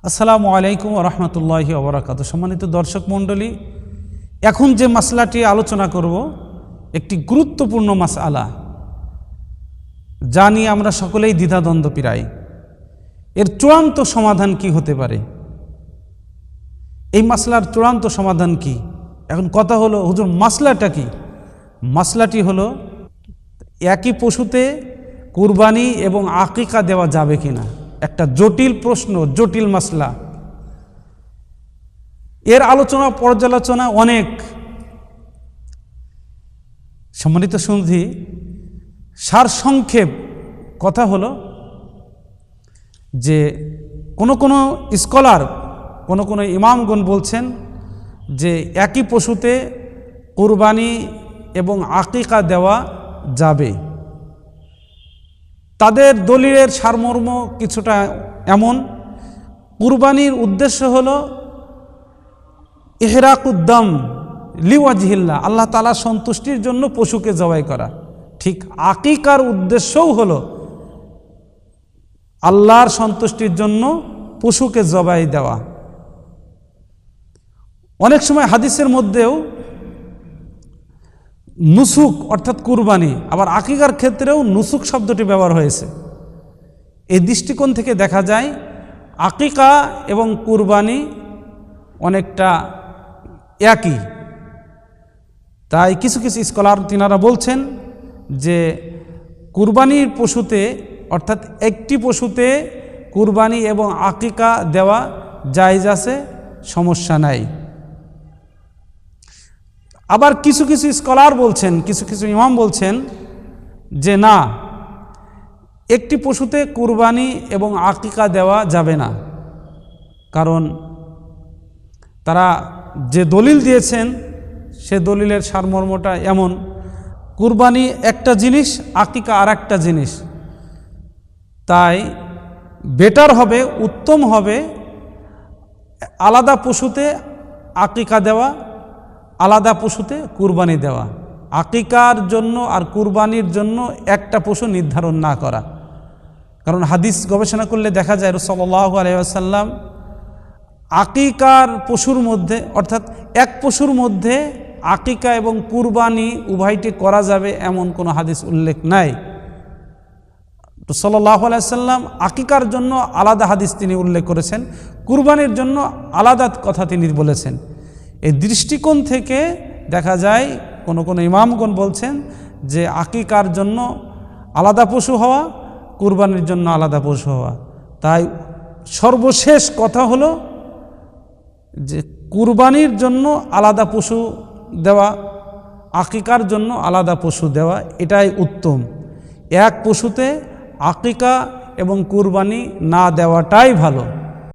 আসসালামু আলাইকুম ওয়া রাহমাতুল্লাহি ওয়া বারাকাতুহু। সম্মানিত দর্শক মণ্ডলী, এখন যে মাসলাটি আলোচনা করব একটি গুরুত্বপূর্ণ মাসআলা, যা নিয়ে আমরা সকলেই দ্বিধাদ্বন্দ্ব পিরাই। এর চূড়ান্ত সমাধান কি হতে পারে? এই মাসলার চূড়ান্ত সমাধান কি? এখন কথা হলো, হুজুর মাসলাটা কি? মাসলাটি হলো একই পশুতে কুরবানি এবং আকিকা দেওয়া যাবে কিনা। একটা জটিল প্রশ্ন, জটিল মাসলা। এর আলোচনা পর্যালোচনা অনেক। সম্মানিত সুধী, সারসংক্ষেপ কথা হলো যে কোনো স্কলার, কোনো ইমামগণ বলছেন যে একই পশুতে কুরবানি এবং আকিকা দেওয়া যাবে। তাদের দলিলের সারমর্ম কিছুটা এমন: কুরবানির উদ্দেশ্য হলো ইহরাকুদ্দাম লিওয়াজহিল্লাহ, আল্লাহ তাআলা সন্তুষ্টির জন্য পশুকে জবাই করা। ঠিক আকিকার উদ্দেশ্যও হলো আল্লাহর সন্তুষ্টির জন্য পশুকে জবাই দেওয়া। অনেক সময় হাদিসের মধ্যেও নুসুক অর্থাৎ কুরবানি, আবার আকিকার ক্ষেত্রেও নুসুক শব্দটি ব্যবহার হয়েছে। এই দৃষ্টিকোণ থেকে দেখা যায় আকিকা এবং কুরবানি অনেকটা একই। তাই কিছু স্কলার তিনারা বলছেন যে কুরবানির পশুতে অর্থাৎ একটি পশুতে কুরবানি এবং আকিকা দেওয়া জায়েজ আছে, সমস্যা নাই। আবার কিছু স্কলার বলছেন, কিছু ইমাম বলছেন যে না, একটি পশুতে কুরবানি এবং আকিকা দেওয়া যাবে না। কারণ তারা যে দলিল দিয়েছেন সে দলিলের সারমর্মটা এমন, কুরবানি একটা জিনিস, আকিকা আর একটা জিনিস। তাই বেটার হবে, উত্তম হবে আলাদা পশুতে আকিকা দেওয়া, আলাদা পশুতে কুরবানি দেওয়া। আকিকার জন্য আর কুরবানির জন্য একটা পশু নির্ধারণ না করা। কারণ হাদিস গবেষণা করলে দেখা যায় রাসূলুল্লাহ সাল্লাল্লাহু আলাইহি ওয়াসাল্লাম আকিকার পশুর মধ্যে অর্থাৎ এক পশুর মধ্যে আকিকা এবং কুরবানি উভয়টি করা যাবে এমন কোনো হাদিস উল্লেখ নাই। রাসূলুল্লাহ সাল্লাল্লাহু আলাইহি ওয়াসাল্লাম আকিকার জন্য আলাদা হাদিস তিনি উল্লেখ করেছেন, কুরবানির জন্য আলাদা কথা তিনি বলেছেন। এই দৃষ্টিকোণ থেকে দেখা যায় কোনো ইমামগণ বলছেন যে আকিকার জন্য আলাদা পশু হওয়া, কুরবানির জন্য আলাদা পশু হওয়া। তাই সর্বশেষ কথা হলো যে কুরবানির জন্য আলাদা পশু দেওয়া, আকিকার জন্য আলাদা পশু দেওয়া, এটাই উত্তম। এক পশুতে আকিকা এবং কুরবানি না দেওয়াটাই ভালো।